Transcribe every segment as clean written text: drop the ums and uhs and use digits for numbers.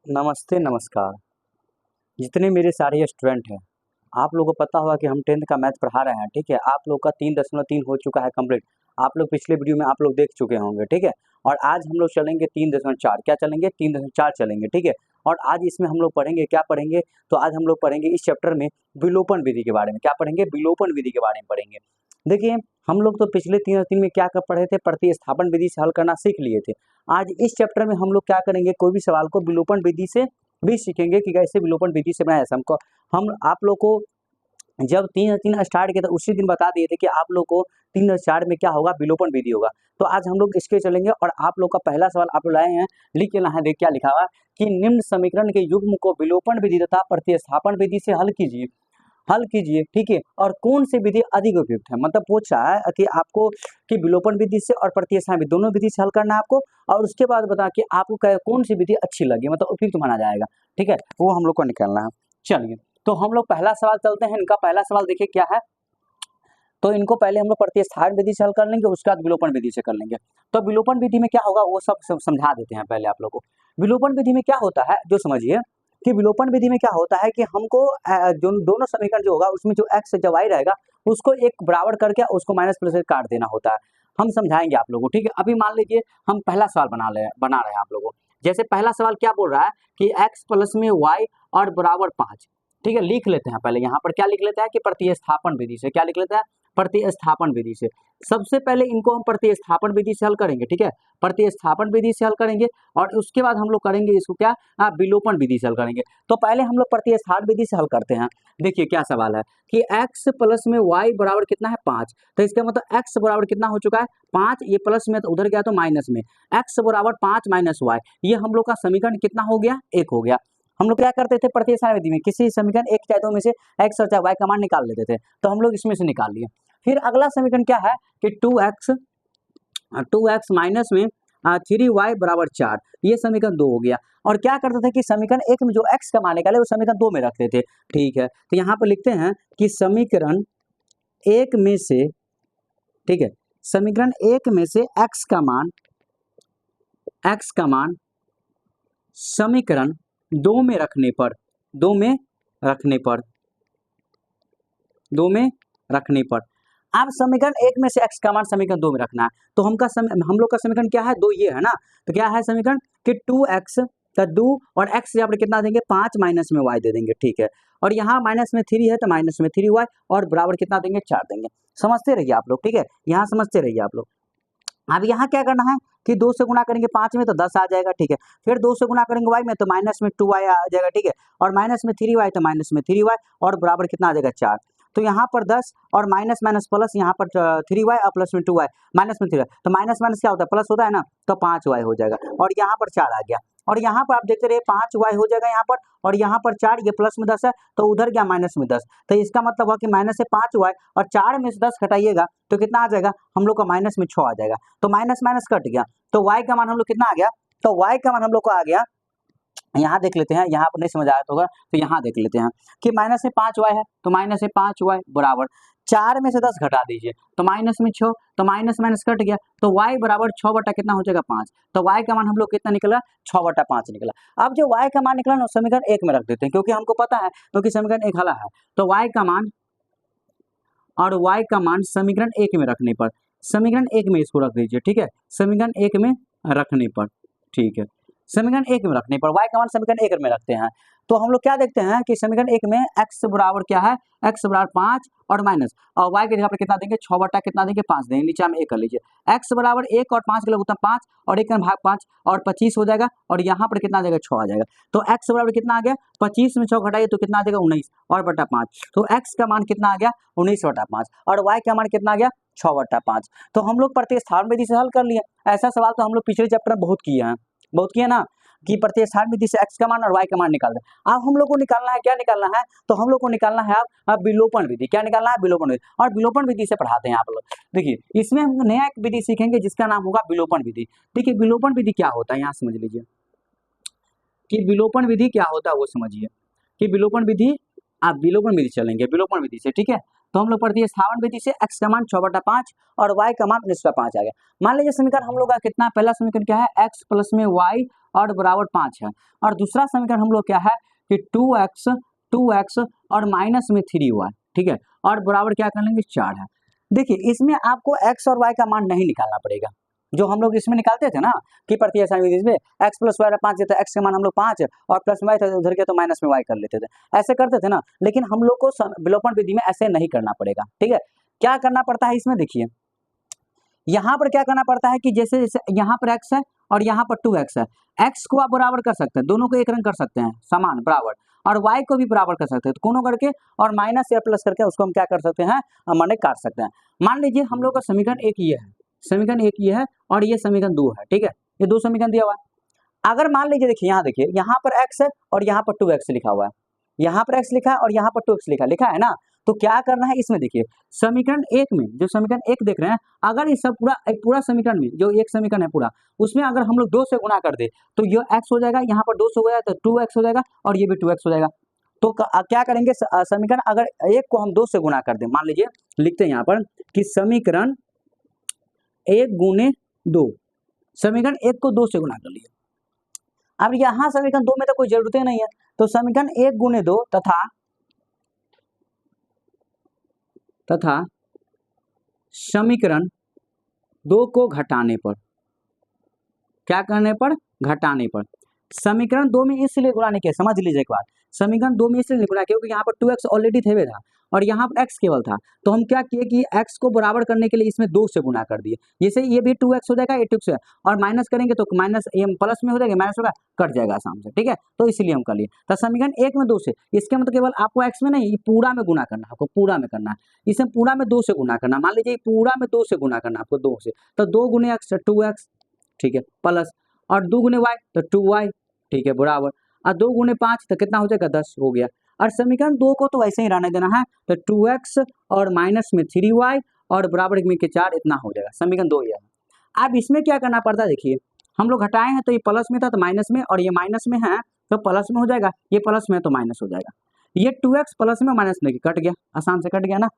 नमस्ते, नमस्कार। जितने मेरे सारे स्टूडेंट हैं, आप लोगों को पता होगा कि हम 10th का मैथ पढ़ा रहे हैं, ठीक है? आप लोग का 3.3 हो चुका है कंप्लीट। आप लोग पिछले वीडियो में आप लोग देख चुके होंगे, ठीक है? और आज हम लोग चलेंगे 3.4 क्या चलेंगे? 3.4 चलेंगे, ठीक है? और आज इसमें हम लोग पढ़ेंगे, क्या पढ़ेंगे? तो आज हम लोग पढ़ेंगे इस चैप्टर में विलोपन विधि के बारे में। क्या पढ़ेंगे? विलोपन विधि के बारे में पढ़ेंगे। देखिए, हम लोग तो पिछले 3 में क्या कर पढ़े थे? प्रतिस्थापन विधि से हल करना सीख लिए थे। आज इस चैप्टर में हम लोग क्या करेंगे? कोई भी सवाल को विलोपन विधि से भी सीखेंगे कि कैसे विलोपन विधि से बनाया जाए। हमको हम आप लोग को जब 3 स्टार्ट किया था उसी दिन बता दिए थे कि आप लोग को 3-4 में क्या होगा? विलोपन विधि होगा। तो आज हम लोग इसके चलेंगे और आप लोग का पहला सवाल आप लोग लाए हैं, लिख के लाए हैं, देख क्या लिखा हुआ कि निम्न समीकरण के युग्म को विलोपन विधि तथा प्रतिस्थापन विधि से हल कीजिए, ठीक है? और कौन सी विधि अधिक उपयुक्त है? मतलब पूछ रहा है कि आपको कि विलोपन विधि से और प्रतिस्थापन विधि दोनों विधि से हल करना है आपको, और उसके बाद बता कि आपको कौन सी विधि अच्छी लगी, मतलब उपयुक्त माना जाएगा, ठीक है? वो हम लोग को निकालना है। चलिए, तो हम लोग पहला सवाल चलते हैं। इनका पहला सवाल देखिए क्या है। तो इनको पहले हम लोग प्रतिस्थापन विधि से हल कर लेंगे, उसके बाद विलोपन विधि से कर लेंगे। तो विलोपन विधि में क्या होगा वो सब समझा देते हैं पहले आप लोग को। विलोपन विधि में क्या होता है जो समझिए कि विलोपन विधि में क्या होता है कि हमको जो दोनों समीकरण जो होगा उसमें जो x जब y रहेगा उसको एक बराबर करके उसको माइनस प्लस से काट देना होता है। हम समझाएंगे आप लोगों को, ठीक है? अभी मान लीजिए हम पहला सवाल बना रहे हैं आप लोगों को। जैसे पहला सवाल क्या बोल रहा है कि x प्लस में y और बराबर 5, ठीक है? लिख लेते हैं पहले, यहाँ पर क्या लिख लेते हैं कि प्रतिस्थापन विधि से। क्या लिख लेते हैं? प्रतिस्थापन विधि से। सबसे पहले इनको हम प्रतिस्थापन विधि से हल करेंगे, ठीक है? प्रतिस्थापन विधि से हल करेंगे और उसके बाद हम लोग करेंगे इसको क्या? विलोपन विधि से हल करेंगे। तो पहले हम लोग प्रतिस्थापन विधि से हल करते हैं। देखिए क्या सवाल है कि x प्लस में y बराबर कितना है? 5। तो इसका मतलब x बराबर कितना हो चुका है? 5। ये प्लस में तो उधर गया तो माइनस में, x बराबर 5 माइनस y। ये हम लोग का समीकरण कितना हो गया? 1 हो गया। हम लोग क्या करते थे प्रतिस्थापन विधि में? किसी समीकरण एक चाहे दो में से x और चाहे y का मान निकाल लेते थे। तो हम लोग इसमें से निकाल लिए। फिर अगला समीकरण क्या है कि 2x माइनस में 3y बराबर 4। ये समीकरण 2 हो गया। और क्या करते थे कि समीकरण 1 में जो x का मान निकाले वो समीकरण 2 में रखते थे, ठीक है? तो यहाँ पर लिखते हैं कि समीकरण 1 में से, ठीक है, समीकरण 1 में से x का मान समीकरण 2 में रखने पर 2 में रखने पर अब समीकरण 1 में से x का मान समीकरण 2 में रखना है। तो हम लोग का समीकरण क्या है? 2 ये है ना। तो क्या है समीकरण कि 2x का 2 और x यहाँ पर कितना देंगे? 5 माइनस में y दे देंगे, ठीक है? और यहाँ माइनस में 3 है तो माइनस में 3y और बराबर कितना देंगे? 4 देंगे। समझते रहिए आप लोग, ठीक है? यहाँ समझते रहिए आप लोग। अब यहाँ क्या करना है कि 2 से गुणा करेंगे 5 में तो 10 आ जाएगा, ठीक है? फिर 2 से गुणा करेंगे y में तो माइनस में 2y आ जाएगा, ठीक है? और माइनस में 3y तो माइनस में 3y और बराबर कितना आ जाएगा? 4। तो यहाँ पर 10 और माइनस माइनस प्लस, यहाँ पर 3y और प्लस में 2y, माइनस में 3y, तो माइनस माइनस क्या होता है? प्लस होता है ना। तो 5y हो जाएगा और यहाँ पर 4 आ गया। और यहाँ पर आप देखते रहिए 5y हो जाएगा यहाँ पर, और यहाँ पर 4, ये प्लस में 10 है तो उधर गया माइनस में 10। तो इसका मतलब हुआ कि माइनस से 5y और 4 में से 10 घटाइएगा तो कितना आ जाएगा? हम लोग का माइनस में 6 आ जाएगा। तो माइनस माइनस कट गया तो y का मान हम लोग कितना आ गया? तो y का मान हम लोग को आ गया, यहाँ देख लेते हैं, यहाँ पर नहीं समझ आया होगा तो यहाँ देख लेते हैं कि माइनस में 5y है तो माइनस में 5y बराबर 4 में से 10 घटा दीजिए तो माइनस में 6, तो माइनस माइनस कट गया तो y बराबर 6 बटा कितना हो जाएगा? 5। तो y का मान हम लोग कितना निकला? 6 बटा 5 निकला। अब जो y का मान निकला ना समीकरण 1 में रख देते हैं क्योंकि हमको पता है, क्योंकि समीकरण 1 हला है। तो y का मान और y का मान समीकरण 1 में रखने पर, समीकरण 1 में इसको रख दीजिए, ठीक है? समीकरण 1 में रखने पर, ठीक है? समीकरण 1 में रखने पर y का मान समीकरण 1 में रखते हैं। तो हम लोग क्या देखते हैं कि समीकरण 1 में x बराबर क्या है? x बराबर 5 और माइनस और y के जगह पर कितना देंगे? 6 बटा कितना देंगे? 5 देंगे। नीचे में 1 कर लीजिए। x बराबर 1 और 5 के लोग होता है 5 और 1 का भाग 5 और 25 हो जाएगा और यहाँ पर कितना आ जाएगा? 6 आ जाएगा। तो x बराबर कितना आ गया? 25 में 6 घटाइए तो कितना आ जाएगा? 19 और बटा 5। तो x का मान कितना आ गया? 19 बटा 5 और y का मान कितना आ गया? 6 बटा 5। तो हम लोग प्रतिस्थापन विधि से हल कर लिए। ऐसा सवाल तो हम लोग पिछले चैप्टर में बहुत किए ना कि प्रतिस्थापन विधि से x का मान और y का मान निकाल दें। अब हम लोग को निकालना है, क्या निकालना है? तो हम लोग को निकालना है अब विलोपन विधि। क्या निकालना है? विलोपन विधि। और विलोपन विधि से पढ़ाते हैं आप लोग। देखिए इसमें हम नया एक विधि सीखेंगे जिसका नाम होगा विलोपन विधि। ठीक है, विलोपन विधि क्या होता है यहाँ समझ लीजिए कि विलोपन विधि क्या होता है वो समझिए कि विलोपन विधि, आप विलोपन विधि चलेंगे विलोपन विधि से, ठीक है? तो हम लोग प्रतिस्थापन विधि से x का मान 6/5 और y का मान 19/5 आ गया। मान लीजिए समीकरण हम लोग का कितना, पहला समीकरण क्या है, x प्लस में y और बराबर 5 है, और दूसरा समीकरण हम लोग क्या है कि 2x और माइनस में 3y, ठीक है, और बराबर क्या कर लेंगे 4 है। देखिए इसमें आपको x और y का मान नहीं निकालना पड़ेगा, जो हम लोग इसमें निकालते थे ना कि प्रतिस्थापन विधि में x प्लस वाई 5 देता है, x का मान हम लोग 5 और प्लस वाई था उधर के तो माइनस में y कर लेते थे, ऐसे करते थे ना। लेकिन हम लोग को विलोपन विधि में ऐसे नहीं करना पड़ेगा, ठीक है। क्या करना पड़ता है इसमें, देखिए यहाँ पर क्या करना पड़ता है कि जैसे जैसे यहाँ पर x है और यहाँ पर 2x है, x को आप बराबर कर सकते हैं, दोनों को एक रंग कर सकते हैं समान बराबर, और y को भी बराबर कर सकते हैं, तो दोनों करके और माइनस या प्लस करके उसको हम क्या कर सकते हैं, माने काट सकते हैं। मान लीजिए हम लोग का समीकरण एक ये है, समीकरण एक ये है और ये समीकरण 2 है, ठीक है, ये दो समीकरण दिया हुआ है। अगर मान लीजिए देखिए यहाँ देखिए यहाँ पर x है और यहाँ पर 2x लिखा हुआ है, यहाँ पर x लिखा है और यहाँ पर 2x लिखा है ना, तो क्या करना है इसमें, देखिए समीकरण एक में जो समीकरण एक देख रहे हैं, अगर इस सब पूरा समीकरण में जो एक समीकरण है पूरा, उसमें अगर हम लोग 2 से गुणा कर दे तो ये x हो जाएगा, यहाँ पर 2 से हो जाएगा तो 2x हो जाएगा और ये भी 2x हो जाएगा। तो क्या करेंगे, समीकरण अगर एक को हम 2 से गुणा कर दें, मान लीजिए लिखते हैं यहाँ पर कि समीकरण 1 गुने 2, समीकरण एक को 2 से गुणा कर लिया। अब यहाँ समीकरण 2 में तो कोई जरूरत नहीं है, तो समीकरण 1 गुने 2 तथा समीकरण 2 को घटाने पर, क्या करने पर, घटाने पर, समीकरण 2 में इसलिए गुणा नहीं किया, समझ लीजिए एक बार, समीकरण 2 में इसलिए गुणा किया क्योंकि यहाँ पर 2x ऑलरेडी थे था और यहाँ पर x केवल था, तो हम क्या किए कि x को बराबर करने के लिए इसमें 2 से गुणा कर दिए, जैसे ये भी 2x हो जाएगा, ये 2x है और माइनस करेंगे तो माइनस ये प्लस में हो जाएगा, माइनस होगा कट जाएगा आसाम से, ठीक है, तो इसलिए हम कर लिए। तो समीकरण एक में 2 से, इसके मतलब केवल आपको x में नहीं, पूरा में गुणा करना है, आपको पूरा में करना है, इसमें पूरा में 2 से गुणा करना, मान लीजिए पूरा में 2 से गुणा करना आपको 2 से, तो 2 गुने x 2x, ठीक है, प्लस और 2 गुने y तो 2y, ठीक है, बराबर, और 2 गुने 5 तो कितना हो जाएगा 10 हो गया। और समीकरण 2 को तो ऐसे ही रहने देना है, तो 2x और माइनस में 3y और बराबर में के 4 इतना हो जाएगा, समीकरण 2 ये है। अब इसमें क्या करना पड़ता है, देखिए हम लोग हटाए हैं तो ये प्लस में था तो माइनस में, और ये माइनस में है तो प्लस में हो जाएगा, ये प्लस में है तो माइनस हो जाएगा, ये 2x प्लस में माइनस में कट गया, आसान से कट गया ना।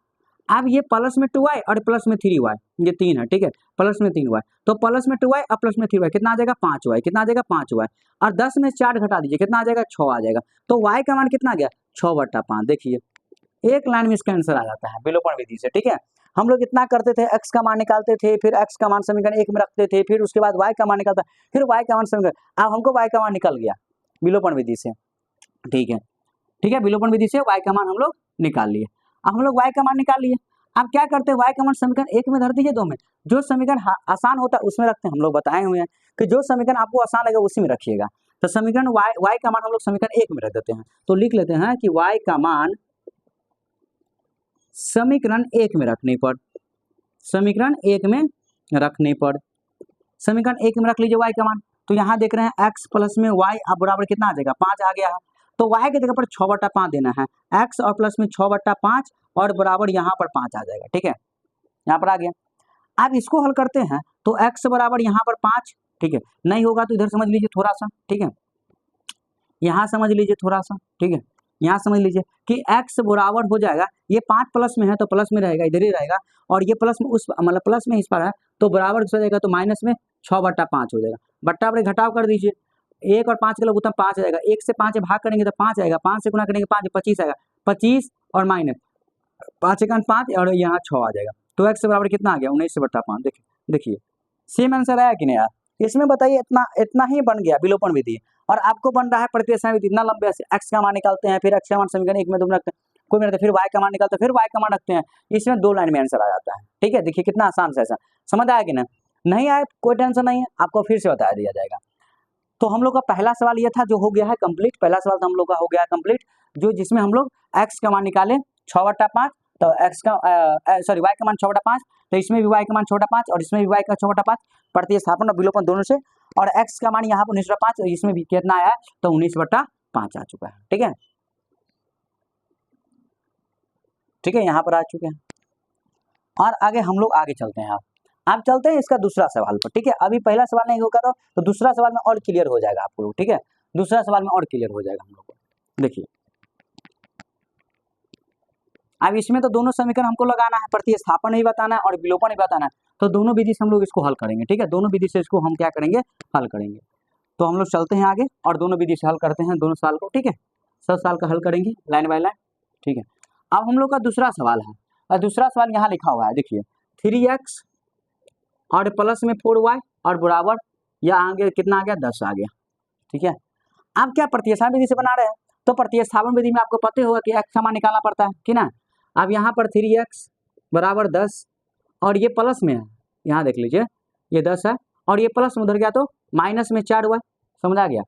अब ये प्लस में 2y और प्लस में 3y, ये 3 है, ठीक है, प्लस में 3y, तो प्लस में 2y और प्लस में 3y कितना आ जाएगा 5y, कितना आ जाएगा 5y, और 10 में 4 घटा दीजिए कितना आ जाएगा 6 आ जाएगा, तो y का मान कितना आ गया 6/5। देखिए एक लाइन में इसका आंसर आ जाता है विलोपन विधि से, ठीक है। हम लोग इतना करते थे, x का मान निकालते थे, फिर x का मान समीकरण एक में रखते थे, फिर उसके बाद y का मान निकालता, फिर y का मान समीकरण, अब हमको y का मान निकल गया विलोपन विधि से, ठीक है, ठीक है, विलोपन विधि से y का मान हम लोग निकाल लिए। अब हम लोग y का मान निकाल लिए, अब क्या करते हैं y का मान समीकरण एक में धर दीजिए, 2 में, जो समीकरण आसान होता है उसमें रखते हैं, हम लोग बताए हुए हैं कि जो समीकरण आपको आसान लगेगा उसी में रखिएगा। तो समीकरण y का मान हम लोग समीकरण एक में रख देते हैं, तो लिख लेते हैं कि y का मान समीकरण एक में रखने पर, समीकरण एक में रखने पर, समीकरण एक में रख लीजिए y का मान, तो यहाँ देख रहे हैं x प्लस में y अब बराबर कितना आ जाएगा 5 आ गया है, तो y की जगह पर 6/5 देना है, x और प्लस में 6/5 और बराबर यहाँ पर 5 आ जाएगा, ठीक है, यहाँ पर आ गया। अब इसको हल करते हैं तो x बराबर यहाँ पर 5, ठीक है, नहीं होगा तो इधर समझ लीजिए थोड़ा सा, ठीक है, यहाँ समझ लीजिए थोड़ा सा, ठीक है, यहाँ समझ लीजिए कि x बराबर हो जाएगा, ये 5 प्लस में है तो प्लस में रहेगा, इधर ही रहेगा, और ये प्लस में उस मतलब प्लस में इस पर है तो बराबर हो जाएगा, तो माइनस में 6/5 हो जाएगा, बट्टा बड़े घटाव कर दीजिए, 1 और 5 का लघुत्तम 5 आएगा, 1 से 5 भाग करेंगे तो 5 आएगा, 5 से गुणा करेंगे 5 25 आएगा, 25 और माइनस 5 1 5 और यहाँ 6 आ जाएगा, तो x बराबर कितना आ गया 19/5। देखिए देखिए सेम आंसर आया कि नहीं यार, इसमें बताइए इतना ही बन गया विलोपन विधि, और आपको बन रहा है प्रतिस्थापन विधि, इतना लंबे से x का मान निकालते हैं, फिर x का मान समीकरण एक में 2 में रखते हैं, कोई में फिर y का मान निकालते हैं, फिर y का मान रखते हैं, इसमें 2 लाइन में आंसर आ जाता है, ठीक है। देखिए कितना आसान से, ऐसा समझ आया कि नहीं आया कोई टेंशन नहीं है, आपको फिर से बता दिया जाएगा। तो हम लोग का पहला सवाल ये था जो हो गया है कंप्लीट, पहला सवाल तो हम लोग का हो गया है कंप्लीट, जो जिसमें हम लोग x का मान निकाले 6/5, तो x का सॉरी y का मान 6/5, तो इसमें भी y का मान 6/5 और इसमें भी y का 6/5, प्रतिस्थापन और विलोपन दोनों से, और x का मान यहाँ पर 19/5 और इसमें भी कितना आया है तो 19/5 आ चुका है, ठीक है, ठीक है, यहाँ पर आ चुके हैं। और आगे हम लोग आगे चलते हैं, आप चलते हैं इसका दूसरा सवाल पर, ठीक है, अभी पहला सवाल नहीं होगा तो दूसरा सवाल में और क्लियर हो जाएगा आपको, ठीक है, दूसरा सवाल में और क्लियर हो जाएगा हम लोग को। देखिए अब इसमें तो दोनों समीकरण हमको लगाना है, प्रतिस्थापन भी बताना है और विलोपन भी बताना है, तो दोनों विधि से हम लोग इसको हल करेंगे। ठीक है, दोनों विधि से इसको हम क्या करेंगे, हल करेंगे। तो हम लोग चलते हैं आगे और दोनों विधि से हल करते हैं दोनों सवाल को। ठीक है, सब सवाल का हल करेंगे लाइन बाय लाइन। ठीक है, अब हम लोग का दूसरा सवाल है और दूसरा सवाल यहाँ लिखा हुआ है, देखिए 3x और प्लस में 4y और बराबर या आगे कितना आ गया, 10 आ गया। ठीक है, आप क्या प्रतिस्थापन विधि से बना रहे हैं, तो प्रतिस्थापन विधि में आपको पता होगा कि x का मान निकालना पड़ता है कि ना। अब यहाँ पर 3x बराबर 10 और ये प्लस में है, यहाँ देख लीजिए ये 10 है और ये प्लस में उधर गया तो माइनस में 4y, समझ आ गया।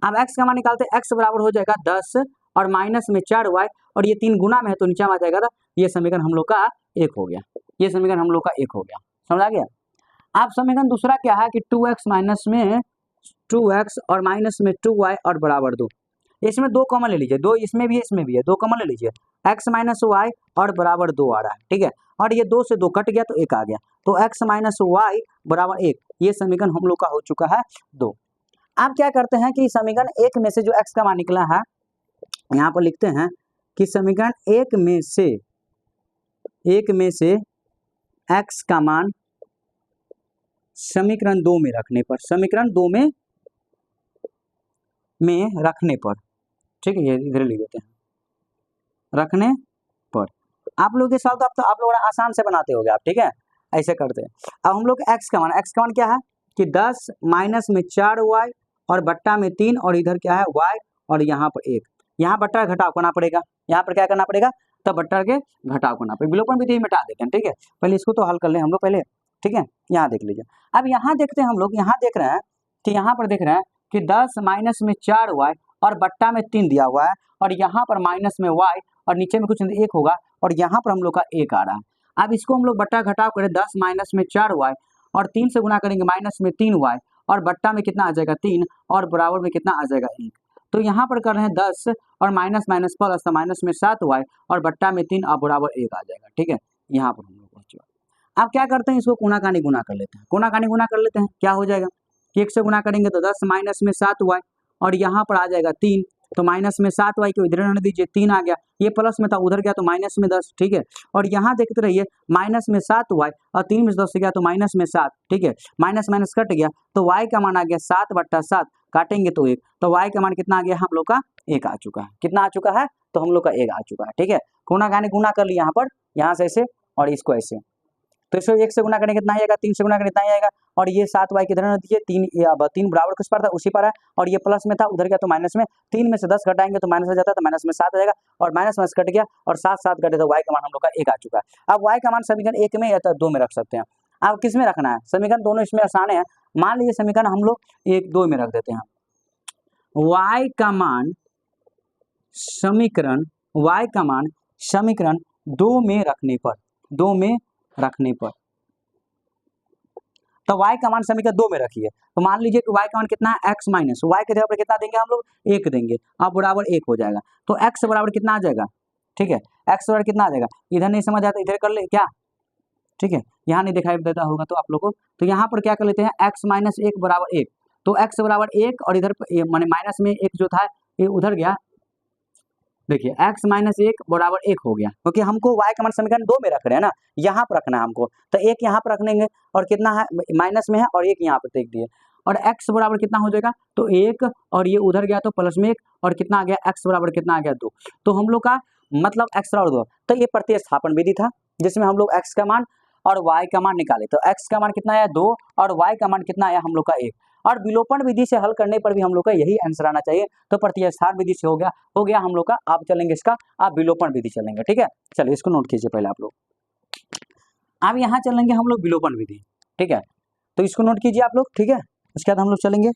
अब x का मान निकालते हैं, x बराबर हो जाएगा 10 और माइनस में 4y और ये 3 गुना में है तो नीचे में आ जाएगा, तो ये समीकरण हम लोग का 1 हो गया, ये समीकरण हम लोग का 1 हो गया, समझ आ गया। अब समीकरण दूसरा क्या है कि 2x माइनस में 2x और माइनस में 2y और बराबर 2, इसमें 2 कॉमन ले लीजिए, 2 इसमें भी है इसमें भी है, 2 कॉमन ले लीजिए, x माइनस वाई और बराबर 2 आ रहा है। ठीक है, और ये 2 से 2 कट गया तो 1 आ गया, तो x माइनस वाई बराबर 1, ये समीकरण हम लोग का हो चुका है 2। अब क्या करते हैं कि समीकरण 1 में से जो x का मान निकला है, यहाँ पर लिखते हैं कि समीकरण 1 में से x का मान समीकरण 2 में रखने पर, समीकरण 2 में रखने पर, ठीक है, ये इधर लिख देते हैं, रखने पर। आप लोग के साथ तो आप लोग आसान से बनाते होगे आप, ठीक है, ऐसे करते हैं। अब हम लोग x का मान क्या है कि 10 माइनस में 4y और बट्टा में 3 और इधर क्या है y और यहाँ पर 1, यहाँ बट्टा घटाव करना पड़ेगा, यहाँ पर क्या करना पड़ेगा, तब बट्टा के घटाव करना पड़ेगा, विलोपन विधि मिटा देते हैं। ठीक है, पहले इसको तो हल कर लें हम लोग पहले। ठीक है, यहाँ देख लीजिए, अब यहाँ देखते हैं हम लोग, यहाँ देख रहे हैं कि यहाँ पर देख रहे हैं कि 10 माइनस में 4y और बट्टा में 3 दिया हुआ है और यहाँ पर माइनस में y और नीचे में कुछ 1 होगा और यहाँ पर हम लोग का 1 आ रहा है। अब इसको हम लोग बट्टा घटाव करें, 10 माइनस में 4y और 3 से गुना करेंगे माइनस में 3y और बट्टा में कितना आ जाएगा 3 और बराबर में कितना आ जाएगा 1। तो यहाँ पर कर रहे हैं 10 और माइनस माइनस प्लस, तो माइनस में 7y और बट्टा में 3 और बराबर 1 आ जाएगा। ठीक है, यहाँ पर हम लोग पहुँचे। अब क्या करते हैं, इसको कोनाकानी गुना कर लेते हैं, कोनाकानी गुना कर लेते हैं, क्या हो जाएगा कि 1 से गुना करेंगे तो 10 माइनस में 7y और यहाँ पर आ जाएगा 3, तो माइनस में 7y को इधर रहने दीजिए, 3 आ गया, ये प्लस में था उधर गया तो माइनस में 10। ठीक है, और यहाँ देखते रहिए माइनस में 7y और 3 में 10 से गया तो माइनस में 7। ठीक है, माइनस माइनस कट गया तो y का मान आ गया 7/7, काटेंगे तो 1, तो y का मान कितना आ गया, हम लोग का 1 आ चुका है। कितना आ चुका है, तो हम लोग का 1 आ चुका है। ठीक है, कोनाकानी गुना कर लिया यहाँ पर, यहाँ से ऐसे और इसको ऐसे, तो इसको 1 से गुना करेंगे कितना आएगा, 3 से गुना करेंगे कितना आएगा और ये 7y किधर रख दीजिए, 3 बराबर किस पर था, उसी पर है और ये प्लस में था उधर गया तो माइनस में, 3 में से 10 घटाएंगे तो माइनस हो जाता है, तो माइनस में 7 आ जाएगा और माइनस माइनस कट गया और 7 कटे तो y का मान हम लोग का 1 आ चुका है। अब y का मान समीकरण 1 में या तो 2 में रख सकते हैं। अब किस में रखना है, समीकरण दोनों इसमें आसान है, मान लीजिए समीकरण हम लोग 1 2 में रख देते हैं। y का मान समीकरण 2 में रखने पर, 2 में रखने पर, तो y का मान समीकरण 2 में रखिए, तो मान लीजिए कि y का मान कितना है, x माइनस y के जगह पर कितना देंगे हम लोग, 1 देंगे, अब बराबर 1 हो जाएगा, तो x बराबर कितना आ जाएगा। ठीक है, x बराबर कितना आ जाएगा, इधर नहीं समझ आता इधर कर ले क्या। ठीक है, यहाँ नहीं दिखाई देता होगा तो आप लोग को, तो यहाँ पर क्या कर लेते हैं, x माइनस 1 बराबर 1, तो x बराबर 1 और इधर माने माइनस में 1 जो था ये उधर गया, देखिए x माइनस 1 बराबर 1 हो गया, क्योंकि हमको y का मान समीकरण 2 में रख रहे हैं ना, यहाँ पर रखना है हमको, तो 1 यहाँ पर रख लेंगे और कितना है माइनस में है और 1 यहाँ पर देख दिए और x बराबर कितना हो जाएगा, तो 1 और ये उधर गया तो प्लस में 1 और कितना आ गया, x बराबर कितना आ गया 2, तो हम लोग का मतलब x बराबर 2, तो ये प्रतिस्थापन विधि था जिसमें हम लोग x का मान और y का मान निकाले, तो x का मान कितना आया 2 और y का मान कितना आया हम लोग का 1, और विलोपन विधि से हल करने पर भी हम लोग का यही आंसर आना चाहिए, तो प्रतिस्थापन विधि से हो गया हम लोग का। आप चलेंगे इसका, आप विलोपन विधि चलेंगे। ठीक है, चलिए इसको नोट कीजिए पहले आप लोग, अब यहाँ चलेंगे हम लोग विलोपन विधि। ठीक है, तो इसको नोट कीजिए आप लोग। ठीक है, उसके बाद हम लोग चलेंगे,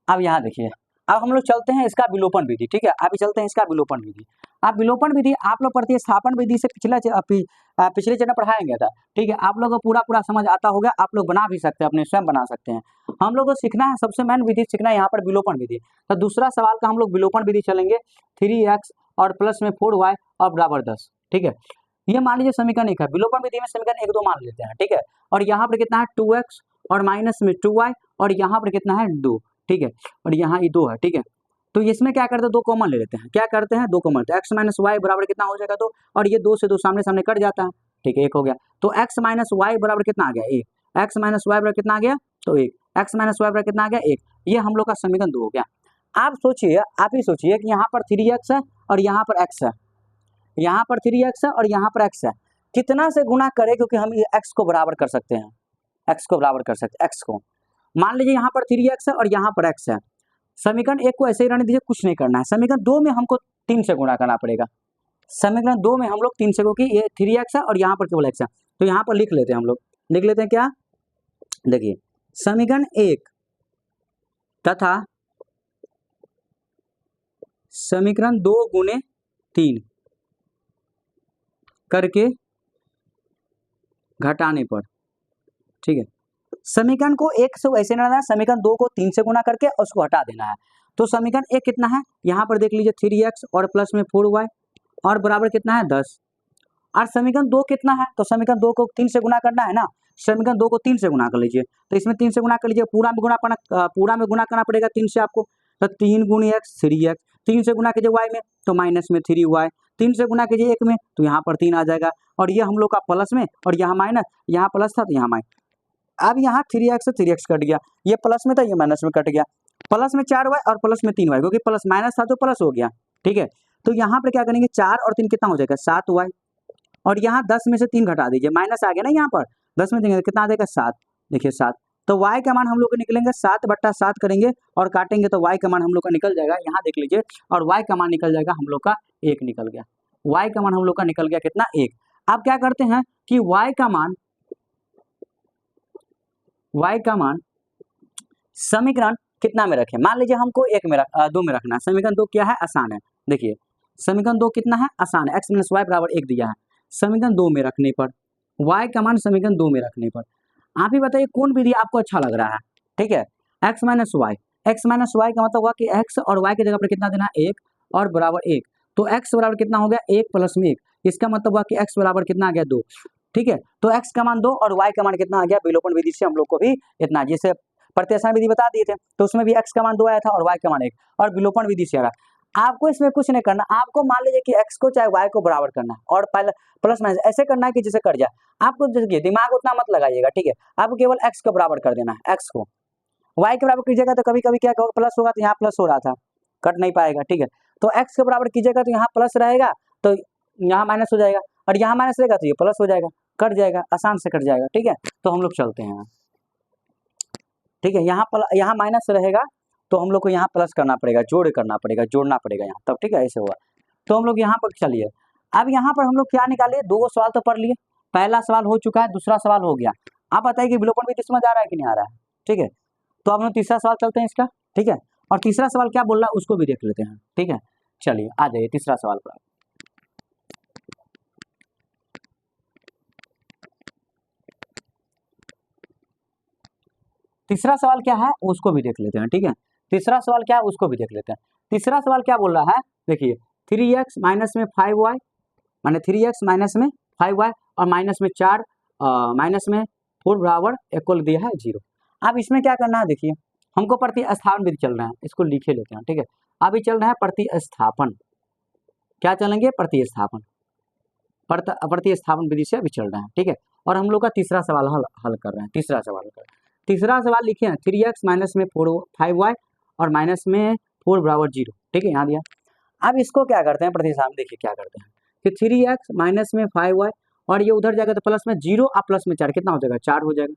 अब यहाँ देखिए, अब हम लोग चलते हैं इसका विलोपन विधि। ठीक है, अभी चलते हैं इसका विलोपन विधि। अब विलोपन विधि आप लोग प्रतिस्थापन विधि से पिछले चरण पढ़ाया गया था। ठीक है, आप लोगों को पूरा समझ आता होगा, आप लोग बना भी सकते हैं, अपने स्वयं बना सकते हैं। हम लोग को सीखना है, सबसे मेन विधि सीखना है यहाँ पर विलोपन विधि। तो दूसरा सवाल का हम लोग विलोपन विधि चलेंगे, 3x और प्लस में 4y और बराबर 10। ठीक है, ये मान लीजिए समीकरण 1 है, विलोपन विधि में समीकरण 1 2 मान लेते हैं। ठीक है, और यहाँ पर कितना है 2x और माइनस में 2y और यहाँ पर कितना है 2। ठीक है, और यहाँ ये 2 है। ठीक है, तो इसमें क्या करते हैं, दो कॉमन ले लेते हैं, क्या करते हैं, दो कॉमन लेते हैं, एक्स माइनस वाई बराबर कितना हो जाएगा, दो, और ये दो से दो सामने सामने कट जाता है, ठीक है, एक हो गया। तो एक्स माइनस वाई बराबर कितना आ गया, एक, एक्स माइनस वाई बराबर कितना आ गया, तो एक, एक्स माइनस वाई बराबर कितना आ गया, एक। ये हम लोग का समीकरण 2 हो गया। आप सोचिए, आप ही सोचिए कि यहाँ पर 3x है और यहाँ पर x है, यहाँ पर 3x है और यहाँ पर x है, कितना से गुणा करें, क्योंकि हम ये x को बराबर कर सकते हैं, x को बराबर कर सकते हैं, x को मान लीजिए यहाँ पर 3x है और यहाँ पर x है। समीकरण 1 को ऐसे ही रहने दीजिए, कुछ नहीं करना है। समीकरण 2 में हमको 3 से गुणा करना पड़ेगा। समीकरण 2 में हम लोग 3 से, क्योंकि ये 3x है और यहाँ पर केवल x है, तो यहाँ पर लिख लेते हैं, हम लोग लिख लेते हैं क्या, देखिए समीकरण 1 तथा समीकरण 2 गुने 3 करके घटाने पर, ठीक है, समीकरण को 1 से वैसे लेना है, समीकरण 2 को 3 से गुणा करके उसको हटा देना है। तो समीकरण 1 कितना है, यहाँ पर देख लीजिए 3x और प्लस में 4y और बराबर कितना है 10, और समीकरण 2 कितना है, तो समीकरण 2 को 3 से गुणा करना है ना, समीकरण 2 को 3 से गुणा कर लीजिए, तो इसमें 3 से गुणा कर लीजिए, पूरा में गुणा करना पड़ेगा 3 से आपको, तो 3 गुणी x 3x, 3 से गुणा कीजिए y में तो माइनस में 3y, 3 से गुणा कीजिए 1 में तो यहाँ पर 3 आ जाएगा, और ये हम लोग का प्लस में, और यहाँ माइनस, यहाँ प्लस था तो यहाँ माइनस। अब यहाँ 3x से 3x कट गया, ये प्लस में था ये माइनस में कट गया, प्लस में 4y और प्लस में 3y, क्योंकि प्लस माइनस था तो प्लस हो गया, ठीक है। तो यहाँ पर क्या करेंगे, 4 और 3 कितना हो जाएगा 7y, और यहाँ 10 में से 3 घटा दीजिए, माइनस आ गया ना, यहाँ पर 10 में 3 कितना आ जाएगा 7, देखिए 7, तो y का मान हम लोग को निकलेंगे 7/7 करेंगे और काटेंगे तो y का मान हम लोग का निकल जाएगा, यहाँ देख लीजिए, और y का मान निकल जाएगा हम लोग का 1 निकल गया, y का मान हम लोग का निकल गया कितना 1। अब क्या करते हैं कि y का मान समीकरण कितना में रखें, मान लीजिए हमको 2 में रखना है, समीकरण 2 क्या है, आसान है, देखिए समीकरण 2 कितना है, आसान है, x माइनस वाई बराबर 1 दिया है, समीकरण 2 में रखने पर y का मान समीकरण 2 में रखने पर आप ही बताइए कौन विधि आपको अच्छा लग रहा है, ठीक है। x माइनस वाई का मतलब हुआ कि x और y की जगह पर कितना देना है 1 और बराबर 1, तो x बराबर कितना हो गया 1 प्लस में 1, इसका मतलब हुआ कि x बराबर कितना आ गया 2, ठीक है। तो x का मान 2 और y का मान कितना आ गया, विलोपन विधि से हम लोग को भी इतना, जैसे प्रत्यासान विधि बता दिए थे तो उसमें भी x का मान 2 आया था और y का मान 1, और विलोपन विधि से आ रहा। आपको इसमें कुछ नहीं करना, आपको मान लीजिए कि x को चाहे y को बराबर करना है और पहले प्लस माइनस ऐसे करना है कि जिसे कट जाए, आपको जैसे दिमाग उतना मत लगाइएगा, ठीक है, आपको केवल x को बराबर कर देना है, x को y के बराबर कीजिएगा तो कभी कभी क्या प्लस होगा, तो यहाँ प्लस हो रहा था, कट नहीं पाएगा, ठीक है। तो x के बराबर कीजिएगा तो यहाँ प्लस रहेगा तो यहाँ माइनस हो जाएगा, और यहाँ माइनस रहेगा तो ये प्लस हो जाएगा, कट जाएगा, आसान से कट जाएगा, ठीक है। तो हम लोग चलते हैं, ठीक है, यहाँ माइनस रहेगा तो हम लोग को यहाँ प्लस करना पड़ेगा, जोड़ना पड़ेगा यहाँ तब, ठीक है, ऐसे हुआ। तो हम लोग यहाँ पर चलिए, अब यहाँ पर हम लोग क्या निकालिए, 2 सवाल तो पढ़ लिए, पहला सवाल हो चुका है, दूसरा सवाल हो गया, आप बताइए कि विलोपन विधि समझ आ रहा है कि नहीं आ रहा है, ठीक है। तो अब हम तीसरा सवाल चलते हैं इसका, ठीक है, और तीसरा सवाल क्या बोल रहा है उसको भी देख लेते हैं, ठीक है। चलिए आ जाइए तीसरा सवाल पर। तीसरा सवाल क्या है उसको भी देख लेते हैं, ठीक है, तीसरा सवाल क्या है उसको भी देख लेते हैं। तीसरा सवाल क्या बोल रहा है, देखिए 3x माइनस में 5y, माने 3x माइनस में 5y और माइनस में 4 माइनस में 4 बराबर इक्वल दिया है 0। अब इसमें क्या करना है, देखिए हमको प्रतिस्थापन विधि चल रहा है, इसको लिखे लेते हैं, ठीक है। अभी चल रहा है प्रतिस्थापन, क्या चलेंगे, प्रतिस्थापन विधि से अभी चल रहा है, ठीक है। और हम लोग का तीसरा सवाल हल कर रहे हैं, तीसरा सवाल लिखे हैं 3x माइनस में 5y और माइनस में 4 बराबर 0, ठीक है, यहाँ दिया। अब इसको क्या करते हैं प्रतिस्थापन, देखिए क्या करते हैं कि 3x माइनस में 5y और ये उधर जाएगा तो प्लस में 0 और प्लस में 4 कितना हो जाएगा 4 हो जाएगा।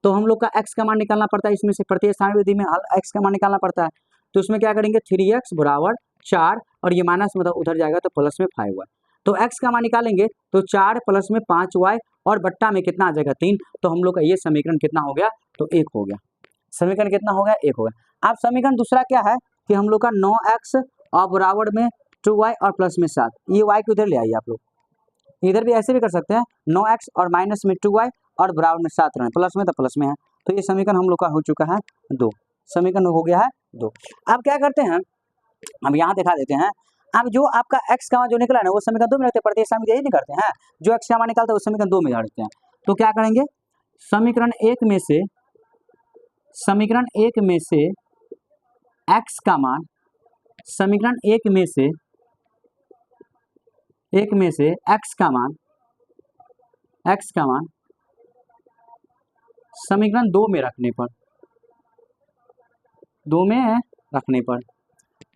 तो हम लोग का x का मान निकालना पड़ता है, इसमें से प्रतिस्थापन विधि में x का मान निकालना पड़ता है। तो उसमें क्या करेंगे 3x बराबर 4 और ये माइनस मतलब उधर जाएगा तो प्लस में 5y, तो x का मान निकालेंगे तो 4 प्लस में 5y और बट्टा में कितना आ जाएगा 3, तो हम लोग का ये समीकरण कितना हो गया, तो 1 हो गया, समीकरण कितना हो गया 1 हो गया। अब समीकरण दूसरा क्या है कि हम लोग का 9x और बराबर में 2y और प्लस में 7, ये y को इधर ले आइए आप लोग, इधर भी ऐसे भी कर सकते हैं, 9x और माइनस में 2y और बराबर में 7 रहे, प्लस में तो प्लस में है, तो ये समीकरण हम लोग का हो चुका है 2, समीकरण हो गया है 2। अब क्या करते हैं, अब यहाँ दिखा देते हैं, अब जो आपका x का मान जो निकला है वो समीकरण 2 में रखते हैं, प्रतिस्थापन यही नहीं करते हैं, जो x का मान निकालते हैं वो समीकरण 2 में रखते हैं। तो क्या करेंगे, समीकरण 1 में से x का मान समीकरण एक में से x का मान समीकरण 2 में रखने पर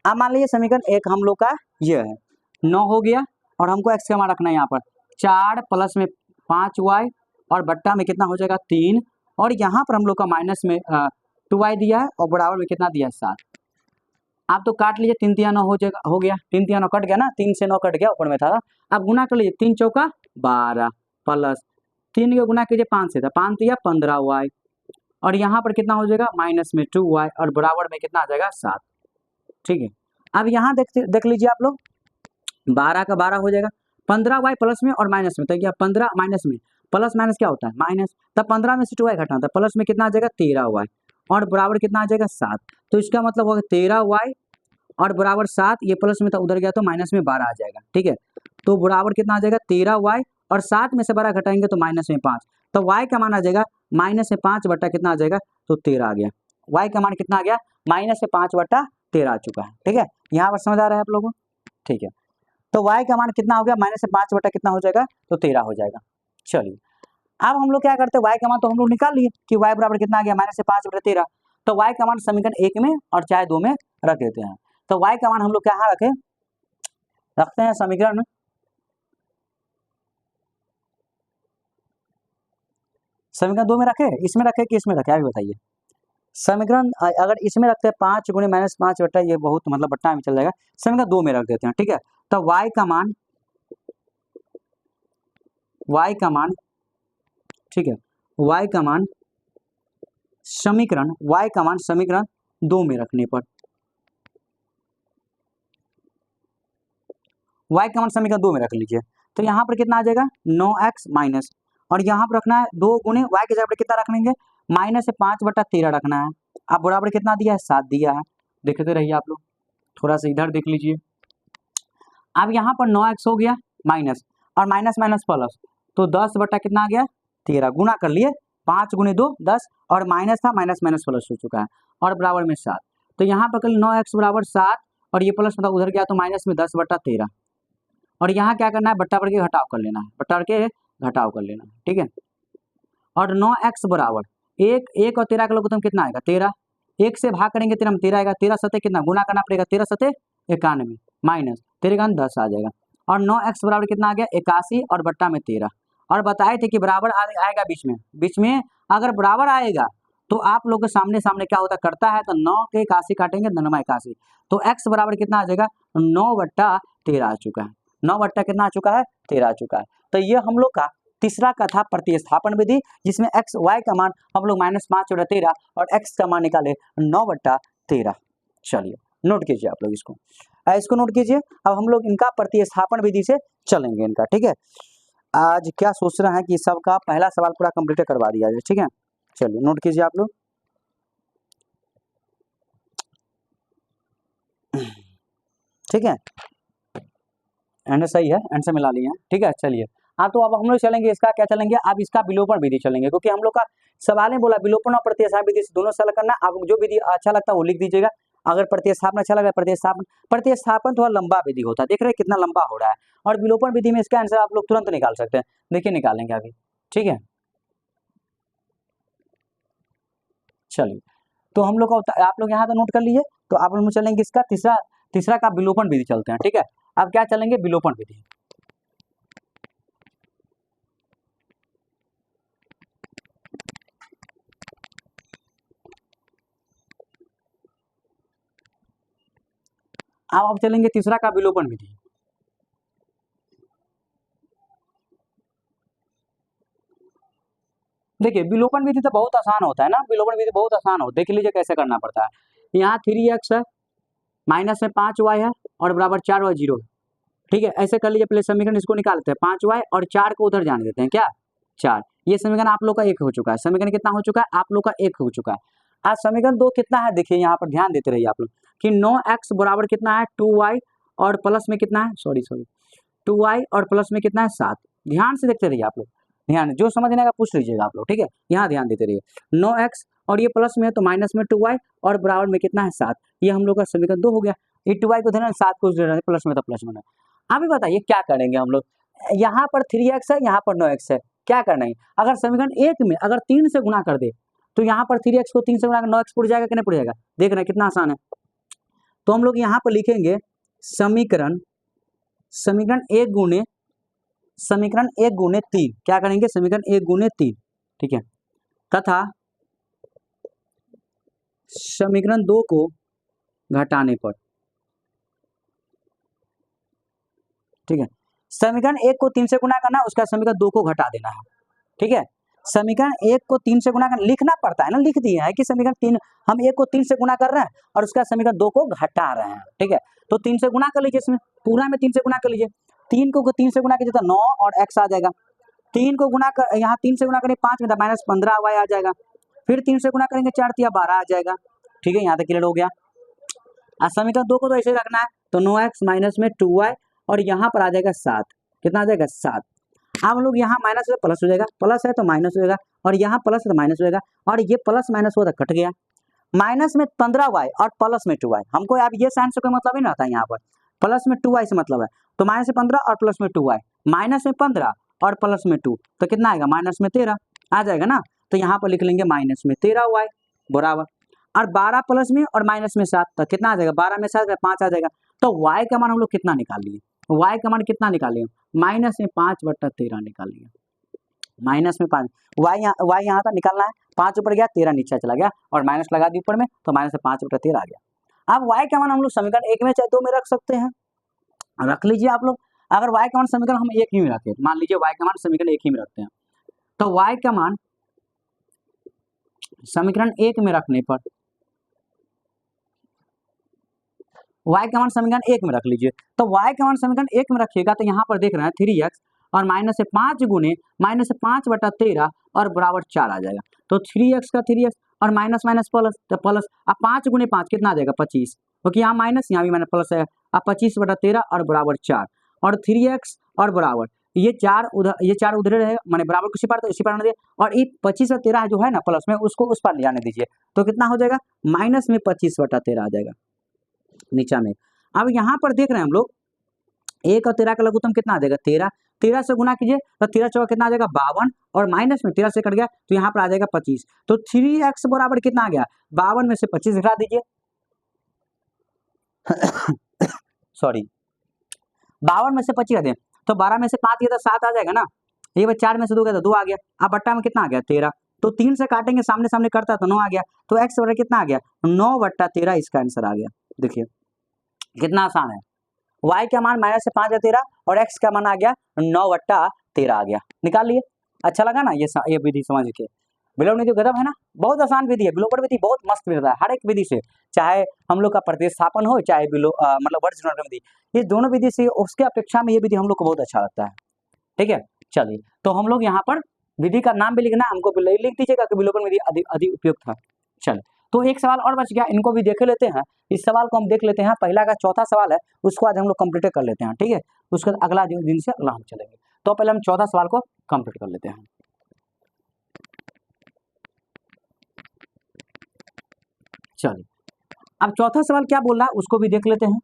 अब मान लीजिए समीकरण 1 हम लोग का ये है 9 हो गया और हमको x का मान रखना है यहाँ पर 4 प्लस में 5y और बट्टा में कितना हो जाएगा 3 और यहाँ पर हम लोग का माइनस में 2y दिया है और बराबर में कितना दिया है 7। आप तो काट लीजिए 3 तिया 9 हो जाएगा, हो गया 3 तिया 9 कट गया ना, 3 से 9 कट गया, ऊपर में था। अब गुना कर लीजिए 3 चौका 12 प्लस 3 का गुना कीजिए 5 से था 5 तिया 15y और यहाँ पर कितना हो जाएगा माइनस में 2y और बराबर में कितना आ जाएगा 7। ठीक है, अब यहाँ देख लीजिए आप लोग 12 का 12 हो जाएगा 15y प्लस में और माइनस में, तो क्या 15 माइनस में प्लस माइनस क्या होता है माइनस, तब 15 में से 2y घटाना था प्लस में कितना आ जाएगा 13y और बराबर कितना आ जाएगा 7। तो इसका मतलब होगा 13y और बराबर 7, ये प्लस में था उधर गया तो माइनस में 12 आ जाएगा। ठीक है, तो बराबर कितना आ जाएगा 13y और 7 में से 12 घटाएंगे तो माइनस में 5, तो y का मान आ जाएगा माइनस में 5 बट्टा कितना आ जाएगा तो 13 आ गया। y का मान कितना आ गया माइनस में 5 बट्टा 13 आ चुका है। ठीक है, यहाँ पर समझ आ रहा है आप लोगों को। ठीक है, तो y का मान कितना हो गया माइनस से 5 बट्टा कितना हो जाएगा तो 13 हो जाएगा। चलिए अब हम लोग क्या करते हैं y का मान तो हम लोग निकाल लिए कि y बराबर कितना आ गया माइनस से 5 बट्टा 13, तो y का मान समीकरण 1 में और चाहे 2 में रख देते हैं। तो y का मान हम लोग क्या रखते हैं समीकरण 2 में रखे, इसमें रखे कि इसमें रखे अभी बताइए। समीकरण अगर इसमें रखते हैं 5 गुणे माइनस 5 बट्टा, ये बहुत मतलब बट्टा में चल जाएगा, समीकरण 2 में रख देते हैं। ठीक है, तो y का मान ठीक है y का मान समीकरण 2 में रखने पर y का मान समीकरण 2 में रख लीजिए, तो यहाँ पर कितना आ जाएगा 9x माइनस और यहाँ पर रखना है 2 गुणे y के जगह पर कितना रख लेंगे माइनस से 5 बट्टा 13 रखना है। अब बराबर कितना दिया है 7 दिया है, देखते रहिए आप लोग, थोड़ा सा इधर देख लीजिए। अब यहाँ पर 9x हो गया माइनस और माइनस माइनस प्लस, तो 10 बट्टा कितना आ गया 13, गुना कर लिए 5 गुणे 2 10 और माइनस था माइनस माइनस प्लस हो चुका है और बराबर में 7, तो यहाँ पर कल 9x बराबर 7 और ये प्लस मतलब उधर गया तो माइनस में 10 बट्टा 13 और यहाँ क्या करना है बट्टा पर के घटाव कर लेना है, बट्टा पर के घटाव कर लेना है। ठीक है, और 9x बराबर 1 और 13 का लोग कितना आएगा 13, 1 से भाग करेंगे 13 में 13 आएगा, 13 सत्ते कितना गुना करना पड़ेगा 13 सत्ते 91 माइनस 13 का 10 आ जाएगा और 9x बराबर कितना आ गया 81 और बट्टा में 13 और बताए थे कि बराबर आएगा बीच में अगर बराबर आएगा तो आप लोग के सामने क्या होता करता है, तो 9 के 81 काटेंगे 9 81, तो x बराबर कितना आ जाएगा 9 बट्टा 13 आ चुका है, 9 बट्टा कितना आ चुका है 13 आ चुका है। तो ये हम लोग का तीसरा का था प्रतिस्थापन विधि, जिसमें x y का मान हम लोग माइनस 5 बट्टा 13 और x का मान निकाले 9 बट्टा 13। चलिए नोट कीजिए आप लोग इसको नोट कीजिए। अब हम लोग इनका प्रतिस्थापन विधि से चलेंगे इनका। ठीक है, आज क्या सोच रहे हैं कि सबका पहला सवाल पूरा कंप्लीट करवा दिया जाए। ठीक है, चलिए नोट कीजिए आप लोग। ठीक है, एंड सही है, एंड से मिला लिए हैं। ठीक है, चलिए तो अब हम लोग चलेंगे इसका क्या चलेंगे, अब इसका विलोपन विधि चलेंगे, क्योंकि हम लोग का सवाल ने बोला विलोपन और प्रतिस्थापन विधि दोनों से अलग करना। आपको जो विधि अच्छा लगता है वो लिख दीजिएगा, अगर प्रतिस्थापन अच्छा लगा प्रतिस्थापन थोड़ा लंबा विधि होता है, देख रहे हैं कितना लंबा हो रहा है, और विलोपन विधि में इसका आंसर आप लोग तुरंत निकाल सकते हैं। देखिए निकालेंगे अभी। ठीक है, चलिए तो हम लोग आप लोग यहाँ तो नोट कर लीजिए, तो आप लोग चलेंगे इसका तीसरा का विलोपन विधि चलते हैं। ठीक है, अब क्या चलेंगे विलोपन विधि। अब चलेंगे तीसरा का विलोपन विधि। देखिए विलोपन विधि तो बहुत आसान होता है ना, विलोपन विधि बहुत आसान हो, देख लीजिए कैसे करना पड़ता है। यहाँ 3x है माइनस में 5y है और बराबर 4y 0 है। ठीक है, ऐसे कर लीजिए, पहले समीकरण इसको निकालते हैं 5y और 4 को उधर जाने देते हैं, क्या 4, ये समीकरण आप लोग का 1 हो चुका है। समीकरण कितना हो चुका है आप लोग का 1 हो चुका है। आज समीकरण 2 कितना है देखिए, यहाँ पर ध्यान देते रहिए आप लोग कि 9x बराबर कितना है 2y और प्लस में कितना है 2y और प्लस में कितना है 7। ध्यान से देखते रहिए आप लोग, ध्यान जो समझने का पूछ लीजिएगा आप लोग। ठीक है, यहाँ ध्यान देते रहिए 9x और ये प्लस में है तो माइनस में 2y और बराबर में कितना है 7, ये हम लोग का समीकरण 2 हो गया। ये 2y को देना 7 को देना प्लस में, तो प्लस में। अभी बताइए क्या करेंगे हम लोग, यहाँ पर 3x है, यहाँ पर 9x है, क्या करना है? अगर समीकरण 1 में अगर 3 से गुना कर दे तो यहाँ पर 3x को 3 से गुना कर 9x पुट जाएगा कि नहीं पुट जाएगा? देख रहे हैं कितना आसान है। तो हम लोग यहाँ पर लिखेंगे समीकरण 1 गुने 3, क्या करेंगे? समीकरण 1 गुने 3, ठीक है, तथा समीकरण 2 को घटाने पर, ठीक है, समीकरण 1 को 3 से गुना करना, उसका समीकरण 2 को घटा देना है, ठीक है। समीकरण 1 को 3 से गुना करना, लिखना पड़ता है ना, लिख दिया है कि समीकरण 3, हम 1 को 3 से गुना कर रहे हैं और उसका समीकरण 2 को घटा रहे हैं, ठीक है। तो 3 से गुना कर लीजिए, इसमें पूरा में 3 से गुना कर लीजिए, 3 को 3 से गुना कीजिए तो 9 और x आ जाएगा, 3 को गुना कर, यहाँ 3 से गुना करेंगे 5 में तो -15y आ जाएगा, फिर 3 से गुना करेंगे 4 तिया 12 आ जाएगा, ठीक है, यहाँ तक क्लियर हो गया। समीकरण 2 को तो ऐसे रखना है, तो 9x माइनस में 2y और यहाँ पर आ जाएगा 7, कितना आ जाएगा? 7। हम लोग यहाँ माइनस है प्लस हो जाएगा, प्लस है तो माइनस हो जाएगा, और यहाँ प्लस है तो माइनस हो जाएगा, और ये प्लस माइनस हुआ तो कट गया। माइनस में 15y और प्लस में 2y, हमको अब ये साइन से कोई मतलब ही नहीं आता, यहाँ पर प्लस में 2y से मतलब है, तो माइनस में 15 और प्लस में 2y, माइनस में 15 और प्लस में 2 तो कितना आएगा? माइनस में 13 आ जाएगा ना। तो यहाँ पर लिख लेंगे माइनस में 13y बराबर, और 12 प्लस में और माइनस में 7 तो कितना आ जाएगा? 12 में 7 5 आ जाएगा। तो y का मान हम लोग कितना निकाल लिए? y का मान कितना निकाल लिए? माइनस में 5/13 निकाल लिया, माइनस में 5, y यहाँ था निकालना है, 5 ऊपर गया 13 नीचे चला गया और माइनस लगा दी ऊपर में, तो माइनस से 5/13 आ गया। अब y का मान हम लोग समीकरण 1 में चाहे 2 में रख सकते हैं, रख लीजिए आप लोग। अगर y का मान समीकरण हम 1 ही में रखें, मान लीजिए y का मान समीकरण 1 ही में रखते हैं, तो y का मान समीकरण 1 में रखने पर, y का मान समीकरण 1 में रख लीजिए, तो y का मान समीकरण 1 में रखिएगा तो यहाँ पर देख रहे हैं 3x और माइनस से 5 गुने माइनस से 5/13 और बराबर 4 आ जाएगा। तो 3x का 3x और माइनस माइनस प्लस, तो प्लस, अब 5 गुने 5 कितना आ जाएगा? 25, क्योंकि यहाँ माइनस यहाँ भी माइनस प्लस है, अब 25/13 और बराबर 4, और 3x और बराबर ये 4 उधर रहेगा, माने बराबर किसी पार तो इसी पार आने दीजिए, और ये 25/13 जो है ना प्लस में, उसको उस पार ले जाने दीजिए, तो कितना हो जाएगा? माइनस में 25/13 आ जाएगा नीचा में। अब यहाँ पर देख रहे हैं हम लोग 1 और 13 का लघुत्तम कितना आ जाएगा? 13, 13 से गुना कीजिए तो 13 चौका कितना आ जाएगा? 52, और माइनस में 13 से कट गया तो यहाँ पर आ जाएगा 25, तो 3x बराबर कितना आ गया? 52 में से 25 घटा दीजिए सॉरी 52 में से 25 घटा दें तो 12 में से 5 गया तो 7 आ जाएगा ना, ये 4 में से 2 गया तो 2 आ गया। अब बट्टा में कितना आ गया? 13, तो 3 से काटेंगे सामने सामने करता तो 9 आ गया, तो x बराबर कितना आ गया? 9/13 इसका आंसर आ गया। देखिए कितना आसान है, y का मान माइनस से 5/13 और x का मान आ गया 9/13 आ गया, निकाल लिए। अच्छा लगा ना ये विधि समझ के? विलोम विधि गजब है ना, बहुत आसान विधि है, विलोपन विधि बहुत मस्त विधि है, हर एक विधि से, चाहे हम लोग का प्रतिस्थापन हो चाहे मतलब वर्गीकरण विधि, ये दोनों विधि से उसके अपेक्षा में ये विधि हम लोग को बहुत अच्छा लगता है, ठीक है। चलिए तो हम लोग यहाँ पर विधि का नाम भी लिखना, हमको लिख दीजिएगा कि विलोपन विधि अधिक उपयुक्त है। चलिए तो एक सवाल और बच गया, इनको भी देख लेते हैं, इस सवाल को हम देख लेते हैं, पहला का चौथा सवाल है उसको आज हम लोग कंप्लीट कर लेते हैं, ठीक है, उसके बाद अगला दिन से अगला हम चलेंगे। तो पहले हम चौथा सवाल को कंप्लीट कर लेते हैं। चलिए अब चौथा सवाल क्या बोल रहा है उसको भी देख लेते हैं।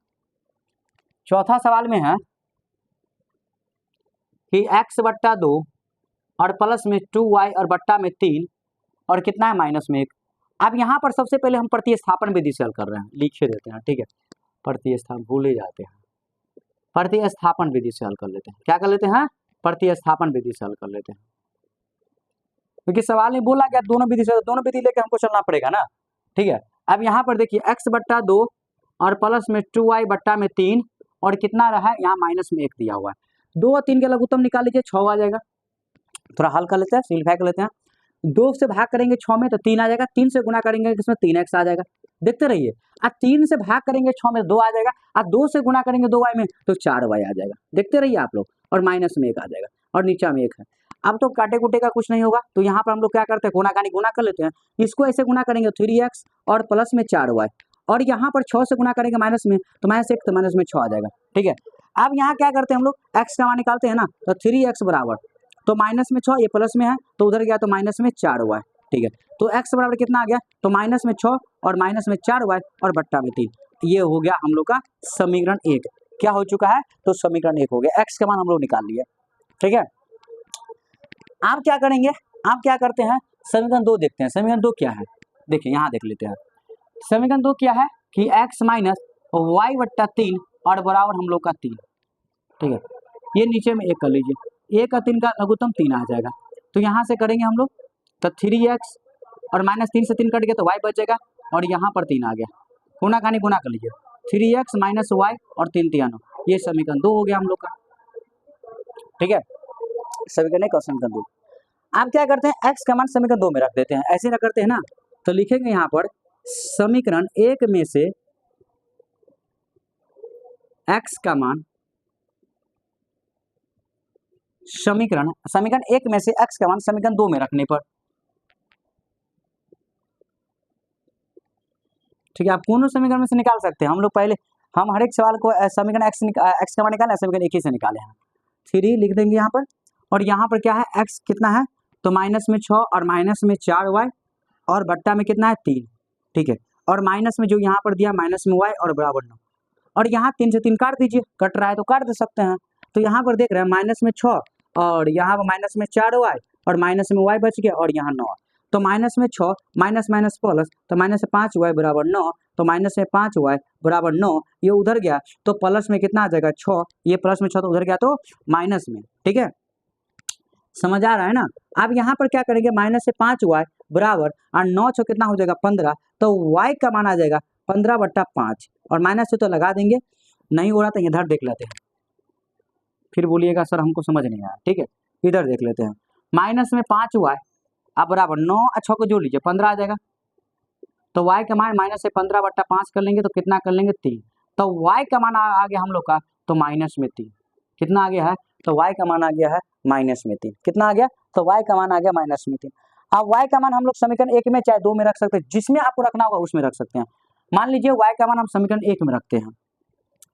चौथा सवाल में है कि x/2 और प्लस में 2y और बट्टा में 3 और कितना है? माइनस में 1। अब यहाँ पर सबसे पहले हम प्रतिस्थापन विधि से हल कर रहे हैं, लिखे देते हैं, ठीक है, प्रतिस्थापन भूले जाते हैं, प्रतिस्थापन विधि से हल कर लेते हैं। क्या कर लेते हैं? प्रतिस्थापन विधि से हल कर लेते हैं, क्योंकि सवाल में बोला गया दोनों विधि से, दोनों विधि लेके हमको चलना पड़ेगा ना, ठीक है। अब यहाँ पर देखिए x/2 और प्लस में 2y बट्टा में 3 और कितना रहा? यहाँ माइनस में 1 दिया हुआ है, 2 और 3 के लघुत्तम निकाल लीजिए, 6 आ जाएगा। थोड़ा हल कर लेते हैं, सिंपलीफाई कर लेते हैं, 2 से भाग करेंगे 6 में तो 3 आ जाएगा, 3 से गुना करेंगे इसमें 3x आ जाएगा, देखते रहिए। अब 3 से भाग करेंगे 6 में 2 आ जाएगा, अब 2 से गुना करेंगे 2y में तो 4y आ जाएगा, देखते रहिए आप लोग, और माइनस में 1 आ जाएगा और नीचा में 1 है। अब तो काटे कुटे का कुछ नहीं होगा, तो यहाँ पर हम लोग क्या करते हैं? कोना कानी गुना कर लेते हैं, इसको ऐसे गुना करेंगे 3x और प्लस में 4y, और यहाँ पर 6 से गुना करेंगे माइनस में तो -1 तो माइनस में 6 आ जाएगा, ठीक है। अब यहाँ क्या करते हैं हम लोग? x का मान निकालते हैं ना, तो 3x बराबर, तो माइनस में 6 ये प्लस में है तो उधर गया तो माइनस में 4y, ठीक है। तो x बराबर कितना आ गया? तो माइनस में 6 और माइनस में 4y और बट्टा में 3, ये हो गया हम लोग का समीकरण 1। क्या हो चुका है? तो समीकरण 1 हो गया, x का मान हम लोग निकाल लिए। ठीक है, आप क्या करेंगे, आप क्या करते हैं, समीकरण 2 देखते हैं। समीकरण 2 क्या है, देखिए यहाँ देख लेते हैं। समीकरण 2 क्या है कि x माइनस वाई बट्टा 3 और बराबर हम लोग का 3। ठीक है, ये नीचे में 1 कर लीजिए, 1 का 3 का लघुत्तम 3 आ जाएगा। तो यहाँ से करेंगे हम लोग तो 3x और माइनस 3 से 3 कट गया तो y बचेगा और यहाँ पर 3 आ गया, गुना खानी गुना कर लीजिए, 3x माइनस वाई और 3 3 ये समीकरण 2 हो गया हम लोग का। ठीक है, समीकरण 1 और समीकरण 2। आप क्या करते हैं, x का मान समीकरण 2 में रख देते हैं, ऐसे ना करते हैं ना, तो लिखेंगे यहाँ पर समीकरण 1 में से x का मान, समीकरण 1 में से x का मान समीकरण 2 में रखने पर। ठीक है, आप कौन समीकरण में से निकाल सकते हैं, हम लोग पहले हम हर एक सवाल को समीकरण x का मान निकाले, समीकरण 1 ही से निकाले हैं। 3 लिख देंगे यहाँ पर, और यहाँ पर क्या है, x कितना है, तो माइनस में 6 और माइनस में 4y और बट्टा में कितना है 3। ठीक है, और माइनस में जो यहाँ पर दिया माइनस में y और बराबर 9, और यहाँ 3 से 3 काट दीजिए, कट रहा है तो काट दे सकते हैं। तो यहाँ पर देख रहे हैं माइनस में 6 और यहाँ पर माइनस में 4y और माइनस में y बच गया और यहाँ 9, तो माइनस में 6 माइनस माइनस प्लस, तो माइनस से 5y बराबर 9, तो माइनस में 5y बराबर 9, ये उधर गया तो प्लस में कितना आ जाएगा 6, ये प्लस में 6 तो उधर गया तो माइनस में। ठीक है, समझ आ रहा है ना। अब यहाँ पर क्या करेंगे, माइनस से 5y बराबर और 9 6 कितना हो जाएगा 15, तो y का मान आ जाएगा 15/5 और माइनस से तो लगा देंगे, नहीं हो रहा तो इधर देख लेते हैं, फिर बोलिएगा सर हमको समझ नहीं आया। ठीक है, इधर देख लेते हैं, माइनस में 5y अब बराबर 9 और 6 को जोड़ लीजिए 15 आ जाएगा, तो y का मान माइनस से 15/5 कर लेंगे तो कितना कर लेंगे 3, तो y का मान आ गया हम लोग का तो माइनस में 3, कितना आ गया है, तो y का मान आ गया है माइनस में 3, कितना आ गया, तो y का मान आ गया माइनस में 3। अब y का मान हम लोग समीकरण 1 में चाहे 2 में रख सकते हैं, जिसमें आपको रखना होगा उसमें रख सकते हैं। मान लीजिए y का मान हम समीकरण 1 में रखते हैं,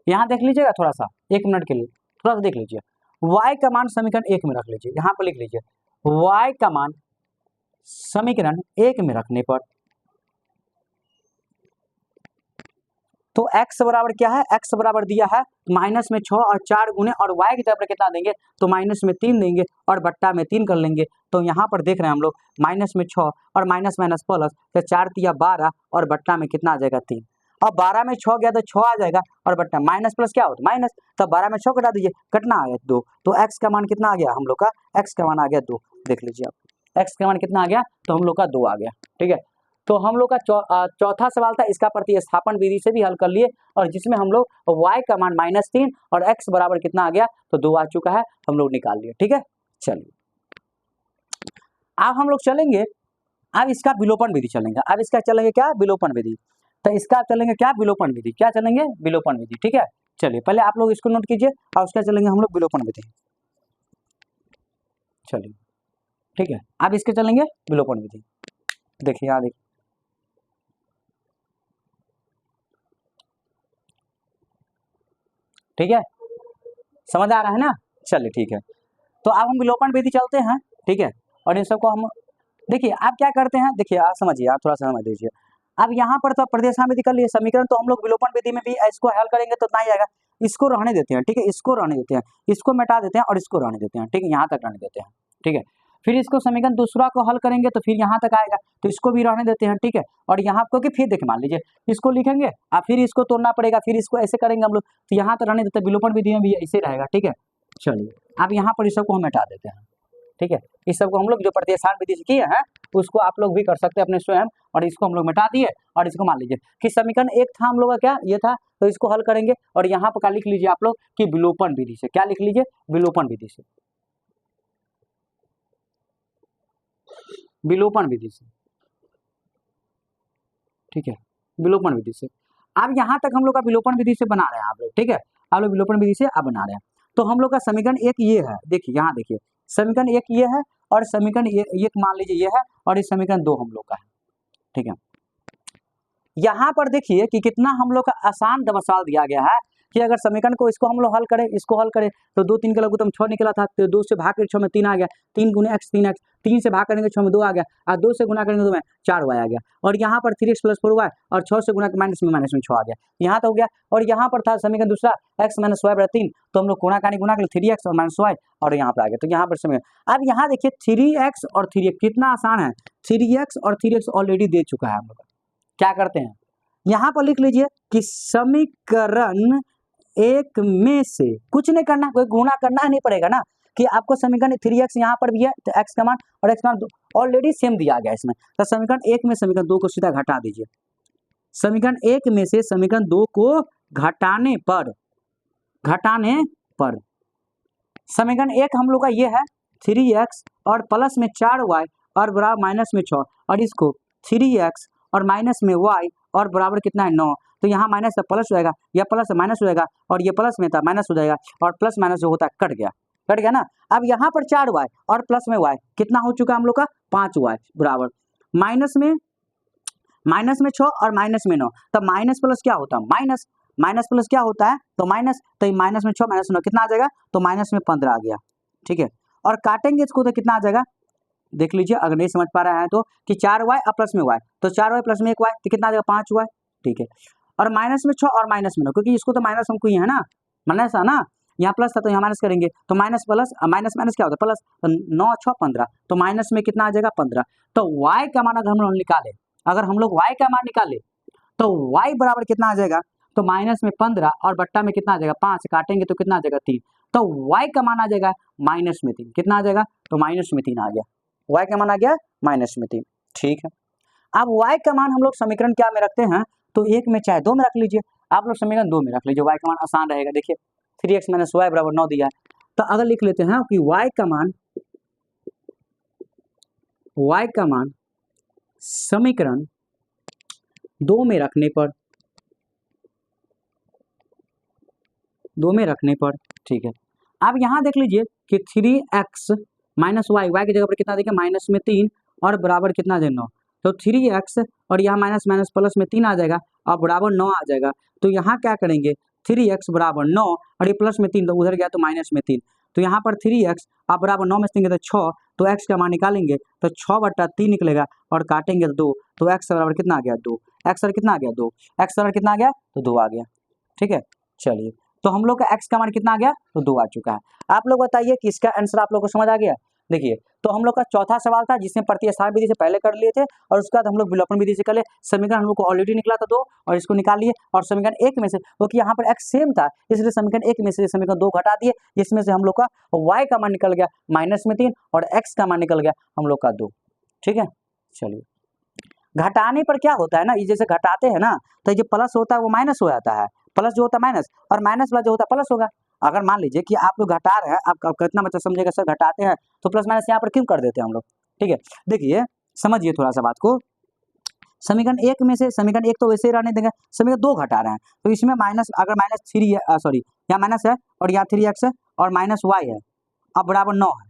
यहाँ देख लीजिएगा थोड़ा सा 1 मिनट के लिए थोड़ा सा देख लीजिए, y का मान समीकरण 1 में रख लीजिए, यहाँ पर लिख लीजिए y का मान समीकरण 1 में रखने पर, तो x बराबर क्या है, x बराबर दिया है माइनस में 6 और 4 गुने और y की तरफ कितना देंगे, तो माइनस में 3 देंगे और बट्टा में 3 कर लेंगे। तो यहाँ पर देख रहे हैं हम लोग माइनस में 6 और माइनस माइनस प्लस, तो 4 तिया 12 और बट्टा में कितना आ जाएगा 3, अब 12 में 6 गया तो 6 आ जाएगा और बट्टा माइनस प्लस क्या होता है माइनस, तो 12 में 6 कटा दीजिए, कटना आ गया 2, तो x का मान कितना आ गया हम लोग का, x का मान आ गया 2, देख लीजिए आप x का मान कितना आ गया, तो हम लोग का 2 आ गया। ठीक है, तो हम लोग का चौथा सवाल था, इसका प्रतिस्थापन विधि से भी हल कर लिए, और जिसमें हम लोग y का मान -3 और x बराबर कितना आ गया, तो 2 आ चुका है, हम लोग निकाल लिए। ठीक है, चलिए अब हम लोग चलेंगे, अब इसका विलोपन विधि चलेंगे, अब इसका चलेंगे क्या, विलोपन विधि, तो इसका चलेंगे क्या, विलोपन विधि, क्या चलेंगे, विलोपन विधि। ठीक है, चलिए पहले आप लोग इसको नोट कीजिए और उसका चलेंगे हम लोग विलोपन विधि। चलिए ठीक है, अब इसके चलेंगे विलोपन विधि, देखिए यहाँ देखिए, ठीक है, समझ आ रहा है ना। चलिए ठीक है, तो अब हम विलोपन विधि चलते हैं। ठीक है, और इन सबको हम देखिए आप क्या करते हैं, देखिए आप समझिए, आप थोड़ा सा समझ लीजिए। अब यहाँ पर तो प्रतिस्थापन विधि कर लिए, समीकरण तो हम लोग विलोपन विधि में भी इसको हल करेंगे तो नहीं आएगा, इसको रहने देते हैं। ठीक है, इसको रहने देते हैं, इसको मिटा देते हैं और इसको रहने देते हैं। ठीक है, यहाँ तक रहने देते हैं। ठीक है, फिर इसको समीकरण दूसरा को हल करेंगे तो फिर यहाँ तक आएगा, तो इसको भी रहने देते हैं। ठीक है, और यहाँ क्योंकि फिर देखिए मान लीजिए इसको लिखेंगे और फिर इसको तोड़ना पड़ेगा, फिर इसको ऐसे करेंगे हम लोग, तो यहाँ तक रहने देते हैं, विलोपन विधि में भी ऐसे रहेगा। ठीक है, चलिए अब यहाँ पर इस सबको हम मिटा देते हैं। ठीक है, इस सबको हम लोग जो प्रतिस्थापन विधि से किए हैं उसको आप लोग भी कर सकते हैं अपने स्वयं, और इसको हम लोग मिटा दिए, और इसको मान लीजिए कि समीकरण 1 था हम लोग का, क्या ये था, तो इसको हल करेंगे, और यहाँ पर क्या लिख लीजिए आप लोग कि विलोपन विधि से, क्या लिख लीजिए, विलोपन विधि से, विलोपन विधि से। ठीक है, विलोपन विधि से। अब यहाँ तक हम लोग का विलोपन विधि से बना रहे हैं आप लोग। ठीक है, आप लोग विलोपन विधि से अब बना रहे हैं, तो हम लोग का समीकरण 1 ये है, देखिए यहाँ देखिए समीकरण 1 ये है, और समीकरण 1 मान लीजिए ये है, और इस समीकरण 2 हम लोग का है। ठीक है, यहाँ पर देखिए कि कितना हम लोग का आसान सवाल दिया गया है, कि अगर समीकरण को इसको हम लोग हल करें, इसको हल करें तो 2 3 का लघुत्तम 6 निकला था, तो 2 से भाग कर 6 में 3 आ गया, 3 गुने x 3x, 3 से भाग करेंगे 6 में 2 आ गया, और 2 से गुना करेंगे 2 में 4y आ गया, और यहाँ पर 3x + 4y और 6 से गुना माइनस में 6 आ गया, यहाँ तो हो गया। और यहाँ पर था समीकरण दूसरा x - y = 3, तो हम लोग कोना कानी गुना कर 3x और -y और यहाँ पर आ गया, तो यहाँ पर समीकरण। अब यहाँ देखिए 3x और 3x कितना आसान है, 3x और 3x ऑलरेडी दे चुका है हम लोग। क्या करते हैं, यहाँ पर लिख लीजिए कि समीकरण एक में से कुछ नहीं करना, कोई गुणा करना नहीं पड़ेगा ना, कि आपको समीकरण 3x यहाँ पर भी है, तो x का मान और x का मान ऑलरेडी सेम दिया गया इसमें, तो समीकरण 1 में समीकरण 2 को सीधा घटा दीजिए। समीकरण 1 में से समीकरण 2 को घटाने पर समीकरण 1 हम लोग का ये है 3x और प्लस में 4y और बराबर माइनस में 6, और इसको 3x और माइनस में y और बराबर कितना है 9, तो यहाँ माइनस से प्लस हो जाएगा, या प्लस से माइनस हो जाएगा, और ये प्लस में था माइनस हो जाएगा, और प्लस माइनस जो होता है कट गया ना। अब यहाँ पर 4y और प्लस में y कितना हो चुका हम लोग का 5y बराबर माइनस में 6 और माइनस में 9, तब माइनस प्लस क्या होता है माइनस प्लस क्या होता है, तो माइनस, तो माइनस में 6 माइनस में 9 कितना आ जाएगा, तो माइनस में 15 आ गया, ठीक है। और काटेंगे इसको तो कितना आ जाएगा, देख लीजिए अगर नहीं समझ पा रहा है तो, कि 4y और प्लस में y, तो 4y प्लस में 1y तो कितना आ जाएगा 5y, ठीक है। और माइनस में 6 और माइनस में 9, क्योंकि इसको तो माइनस हमको ही है ना, माइनस है ना, यहाँ प्लस था तो यहाँ माइनस करेंगे, तो माइनस प्लस माइनस क्या होता है प्लस, तो 9 6 15, तो माइनस में कितना आ जाएगा 15। तो y का मान अगर हम लोग निकाले, y का मान निकाले तो y बराबर कितना आ जाएगा, तो माइनस में 15 और बट्टा में कितना आ जाएगा 5, काटेंगे तो कितना आ जाएगा 3, तो y का मान आ जाएगा माइनस में 3, कितना आ जाएगा, तो माइनस में 3 आ गया, y का मान आ गया माइनस में 3, ठीक है। अब y का मान हम लोग समीकरण क्या में रखते हैं, तो 1 में चाहे 2 में रख लीजिए, आप लोग समीकरण 2 में रख लीजिए, y का मान आसान रहेगा। देखिए 3x - y बराबर 9 दिया है, तो अगर लिख लेते हैं कि y का मान समीकरण 2 में रखने पर ठीक है। अब यहाँ देख लीजिए कि 3x - y की जगह पर कितना देखिए माइनस में 3 और बराबर कितना देना 9, तो 3x और यहाँ माइनस माइनस प्लस में 3 आ जाएगा और बराबर 9 आ जाएगा, तो यहाँ क्या करेंगे 3x बराबर 9 और ये प्लस में 3 तो उधर गया तो माइनस में 3, तो यहाँ पर 3x आप बराबर 9 में से तो 6, तो x का मान निकालेंगे तो 6/3 निकलेगा और काटेंगे तो 2, तो x बराबर कितना आ गया 2, x बराबर कितना आ गया 2, x बराबर कितना आ गया तो 2 आ गया, ठीक है। चलिए तो हम लोग का x का मान कितना आ गया, तो 2 आ चुका है। आप लोग बताइए कि इसका आंसर आप लोग को समझ आ गया। देखिए तो हम लोग का चौथा सवाल था जिसमें प्रतिस्थापन विधि से पहले कर लिए थे, और उसके बाद हम लोग विलोपन विधि से कर लिए। समीकरण हम लोग को ऑलरेडी निकला था 2 और इसको निकाल लिए, और समीकरण 1 में से वो कि यहाँ पर x सेम था इसलिए समीकरण 1 में से समीकरण 2 घटा दिए, इसमें से हम लोग का y का मान निकल गया माइनस में 3 और x का मान निकल गया हम लोग का 2, ठीक है। चलिए घटाने पर क्या होता है ना, ये जैसे घटाते हैं ना तो ये प्लस होता है वो माइनस हो जाता है, प्लस जो होता है माइनस और माइनस वाला जो होता है प्लस होगा। अगर मान लीजिए कि आप लोग घटा रहे हैं, आप कितना बच्चा समझेगा सर घटाते हैं तो प्लस माइनस यहाँ पर क्यों कर देते हैं हम लोग, ठीक है। देखिए समझिए थोड़ा सा बात को, समीकरण 1 में से समीकरण 1 तो वैसे ही रहने देंगे, समीकरण 2 घटा रहे हैं तो इसमें माइनस, अगर -3 है सॉरी यहाँ माइनस है और यहाँ 3x है और -y है अब बराबर 9 है,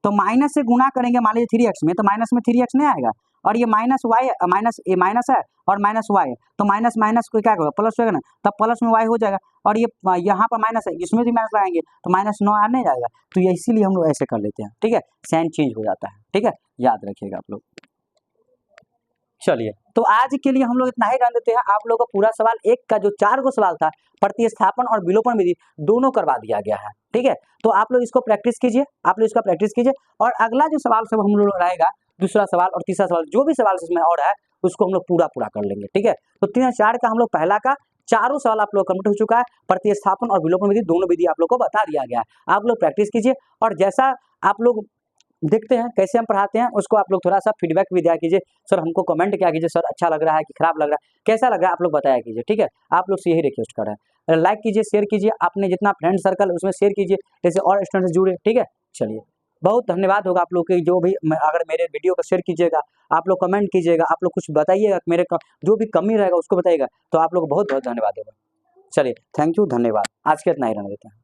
तो माइनस से गुणा करेंगे मान लीजिए 3x में, तो माइनस में 3x नहीं आएगा, और ये माइनस y माइनस ए माइनस है और माइनस y है, तो माइनस माइनस को क्या होगा प्लस होगा ना, तब प्लस में y हो जाएगा, और ये यहाँ पर माइनस है इसमें भी माइनस लगाएंगे तो -9 आ नहीं जाएगा, तो ये इसीलिए हम लोग ऐसे कर लेते हैं, ठीक है, साइन चेंज हो जाता है, ठीक है, याद रखिएगा आप लोग। चलिए तो आज के लिए हम लोग इतना ही रहने देते हैं। आप लोगों को पूरा सवाल 1 का जो 4 गो सवाल था प्रतिस्थापन और विलोपन विधि दोनों करवा दिया गया है, ठीक है। तो आप लोग इसको प्रैक्टिस कीजिए, और अगला जो सवाल सब हम लोग रहेगा, दूसरा सवाल और तीसरा सवाल जो भी सवाल इसमें और है उसको हम लोग पूरा कर लेंगे, ठीक है। तो 3 और 4 का हम लोग पहला का चारों सवाल आप लोग कंप्लीट हो चुका है, प्रतिस्थापन और विलोपन विधि दोनों विधि आप लोग को बता दिया गया है। आप लोग प्रैक्टिस कीजिए, और जैसा आप लोग देखते हैं कैसे हम पढ़ाते हैं उसको आप लोग थोड़ा सा फीडबैक भी दिया कीजिए, सर हमको कमेंट किया कीजिए, सर अच्छा लग रहा है कि खराब लग रहा है, कैसा लग रहा है आप लोग बताया कीजिए, ठीक है। आप लोग से यही रिक्वेस्ट कर रहे हैं, लाइक कीजिए, शेयर कीजिए, अपने जितना फ्रेंड सर्कल उसमें शेयर कीजिए, जैसे और स्टूडेंट से जुड़े, ठीक है। चलिए बहुत धन्यवाद होगा आप लोग के, जो भी अगर मेरे वीडियो को शेयर कीजिएगा, आप लोग कमेंट कीजिएगा, आप लोग कुछ बताइएगा, मेरे जो भी कमी रहेगा उसको बताइएगा, तो आप लोग बहुत बहुत धन्यवाद होगा। चलिए थैंक यू, धन्यवाद, आज के इतना ही रहने देते हैं।